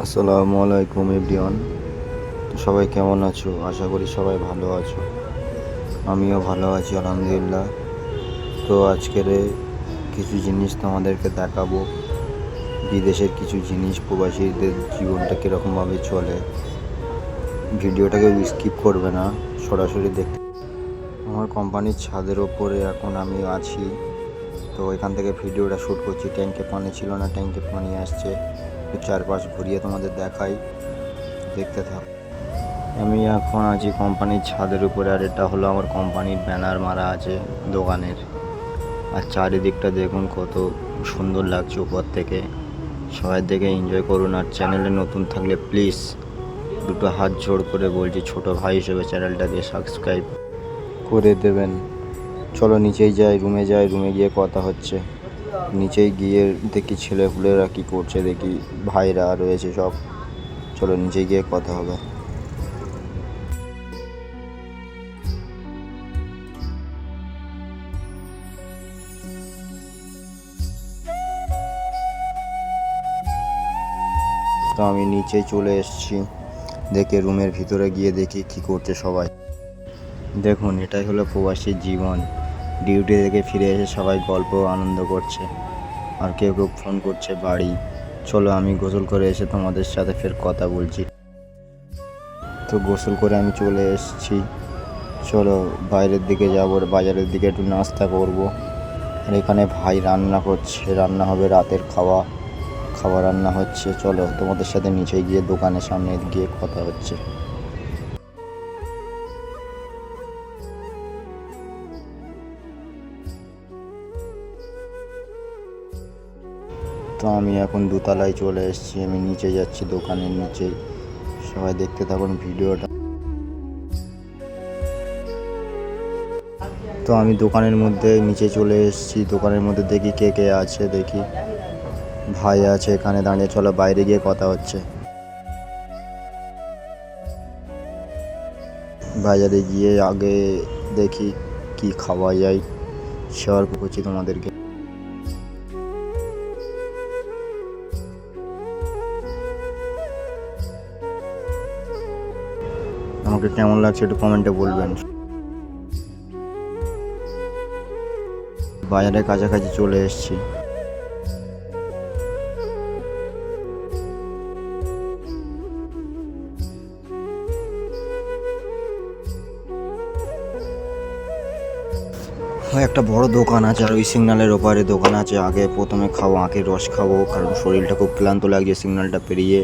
আসসালামু আলাইকুম এভরিওয়ান। তো সবাই কেমন আছো? আশা করি সবাই ভালো আছো। আমিও ভালো আছি আলহামদুলিল্লাহ। তো আজকের কিছু জিনিস তোমাদেরকে দেখাবো, বিদেশের কিছু জিনিস, প্রবাসীদের জীবনটা কীরকমভাবে চলে। ভিডিওটাকে স্কিপ করবে না, সরাসরি দেখতে। আমার কোম্পানির ছাদের ওপরে এখন আমি আছি, তো এখান থেকে ভিডিওটা শ্যুট করছি। ট্যাঙ্কে পানি ছিল না, ট্যাঙ্কে পানি আসছে। তো চারপাশ ঘুরিয়ে তোমাদের দেখাই, দেখতে থাক। আমি এখন আছি কোম্পানির ছাদের উপরে, আর এটা হলো আমার কোম্পানির ব্যানার মারা আছে দোকানের। আর চারিদিকটা দেখুন কত সুন্দর লাগছে উপর থেকে। সবাই দেখে এনজয় করুন। আর চ্যানেলে নতুন থাকলে প্লিজ দুটো হাত জোড় করে বলছি, ছোটো ভাই হিসেবে চ্যানেলটাকে সাবস্ক্রাইব করে দেবেন। চলো নিচেই যাই, রুমে যাই। রুমে গিয়ে কথা হচ্ছে। নিচেই গিয়ে দেখি ছেলেপুলেরা কী করছে, দেখি ভাইরা রয়েছে সব। চলো নিচে গিয়ে কথা হবে। তো আমি নিচে চলে এসেছি। দেখে রুমের ভিতরে গিয়ে দেখি কি করছে সবাই। দেখুন, এটাই হলো প্রবাসীর জীবন। ডিউটি থেকে ফিরে এসে সবাই গল্প আনন্দ করছে, আর কেউ কেউ ফোন করছে বাড়ি। চলো আমি গোসল করে এসে তোমাদের সাথে ফের কথা বলছি। তো গোসল করে আমি চলে এসেছি। চলো বাইরের দিকে যাবো, বাজারের দিকে একটু নাস্তা করব। আর এখানে ভাই রান্না করছে, রান্না হবে রাতের খাবার রান্না হচ্ছে। চলো তোমাদের সাথে নিচে গিয়ে দোকানের সামনে গিয়ে কথা হচ্ছে। তো আমি এখন দোতলায় চলে এসেছি। আমি নিচে যাচ্ছি, দোকানের নিচে। সবাই দেখতে থাকুন ভিডিওটা। তো আমি দোকানের মধ্যে নিচে চলে এসেছি। দোকানের মধ্যে দেখি কে কে আছে, দেখি ভাই আছে এখানে দাঁড়িয়ে। চলো বাইরে গিয়ে কথা হচ্ছে। বাজারে গিয়ে আগে দেখি কি খাওয়া যায়, শেয়ার করছি তোমাদেরকে। আমাকে কেমন লাগছে একটু কমেন্টে বলবেন। বাজারের কাছাকাছি চলে এসেছি। একটা বড় দোকান আছে, আর ওই সিগন্যালের ওপারে দোকান আছে। আগে প্রথমে খাবো, আখের রস খাবো, কারণ শরীরটা খুব ক্লান্ত লাগছে। সিগন্যালটা পেরিয়ে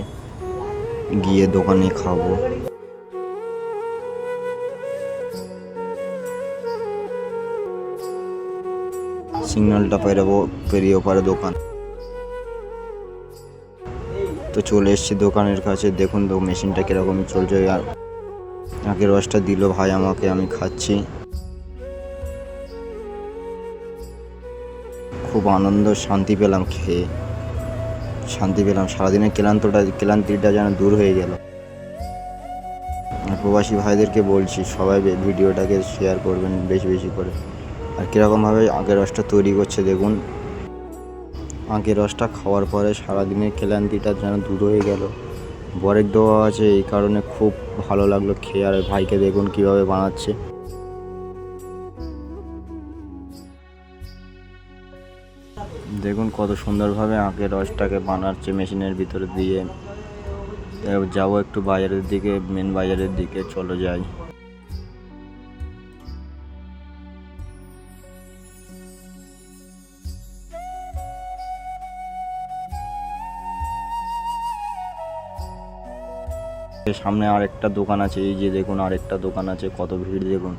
গিয়ে দোকানে খাবো। সিগন্যালটা পেরিয়ে ওপারে দোকান। তো চলে এসেছি দোকানের কাছে। দেখুন তো মেশিনটা কীরকম চলছে। আখের রসটা দিল ভাই আমাকে, আমি খাচ্ছি। খুব আনন্দ, শান্তি পেলাম খেয়ে, শান্তি পেলাম। সারাদিনের ক্লান্তিটা যেন দূর হয়ে গেল। প্রবাসী ভাইদেরকে বলছি, সবাই ভিডিওটাকে শেয়ার করবেন বেশি বেশি করে। আর কীরকমভাবে আখের রসটা তৈরি করছে দেখুন। আখের রসটা খাওয়ার পরে সারাদিনের ক্লান্তিটা যেন দূর হয়ে গেল। বরফ দেওয়া আছে, এই কারণে খুব ভালো লাগলো খেয়ে। আর ভাইকে দেখুন কীভাবে বানাচ্ছে। দেখুন কত সুন্দরভাবে আখের রসটাকে বানাচ্ছে মেশিনের ভিতরে দিয়ে। যাবো একটু বাজারের দিকে, মেন বাজারের দিকে। চলো যাই। সামনে আরেকটা দোকান আছে, এই যে দেখুন আরেকটা দোকান আছে, কত ভিড় দেখুন।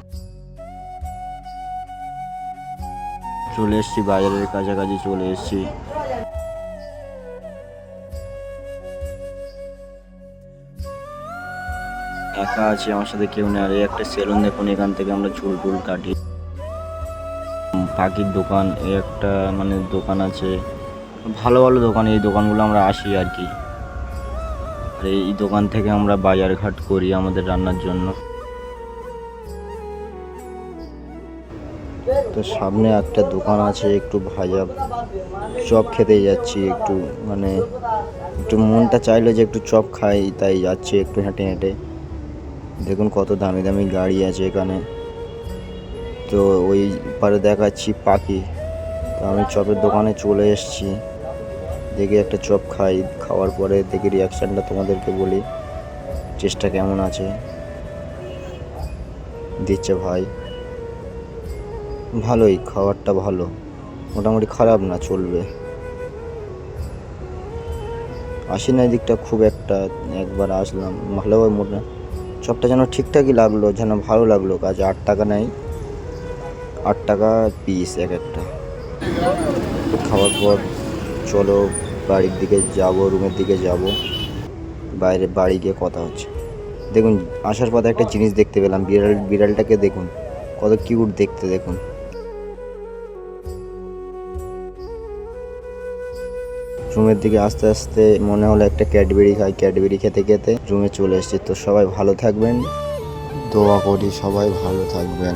চলে এসছি বাজারের কাছাকাছি, চলে এসছি। একা আছি, আমার সাথে কেউ নেই। আর এই একটা সেলুন দেখুন, এখান থেকে আমরা চুল টুল কাটি। পাখির দোকান, এই একটা মানে দোকান আছে, ভালো ভালো দোকান। এই দোকানগুলো আমরা আসি আর কি। আর এই দোকান থেকে আমরা বাজারঘাট করি আমাদের রান্নার জন্য। তো সামনে একটা দোকান আছে, একটু ভাজা চপ খেতে যাচ্ছি। একটু একটু মনটা চাইলো যে একটু চপ খাই, তাই যাচ্ছি একটু হেঁটে হেঁটে। দেখুন কত দামি দামি গাড়ি আছে এখানে। তো ওই পারে দেখাচ্ছি পাখি। তো আমি চপের দোকানে চলে এসেছি, দেখি একটা চপ খাই। খাওয়ার পরে দেখি রিয়াকশানটা তোমাদেরকে বলি, টেস্টটা কেমন আছে। দিচ্ছে ভাই, ভালোই, খাবারটা ভালো, মোটামুটি খারাপ না, চলবে। আসি না এদিকটা খুব একটা, একবার আসলাম ভালোভাবে মোটা চপটা যেন ঠিকঠাকই লাগলো, যেন ভালো লাগলো। কাজ 8 টাকা নেয়, 8 টাকা পিস এক একটা। খাওয়ার পর চলো বাড়ির দিকে যাব, রুমের দিকে যাব। বাইরে বাড়ি গিয়ে কথা হচ্ছে। দেখুন আসার পথে একটা জিনিস দেখতে পেলাম, বিড়ালটাকে দেখুন কত কিউট দেখতে। দেখুন রুমের দিকে আস্তে আস্তে মনে হলো একটা ক্যাডবেরি খাই। ক্যাডবেরি খেতে খেতে রুমে চলে এসেছি। তো সবাই ভালো থাকবেন, দোয়া করি সবাই ভালো থাকবেন।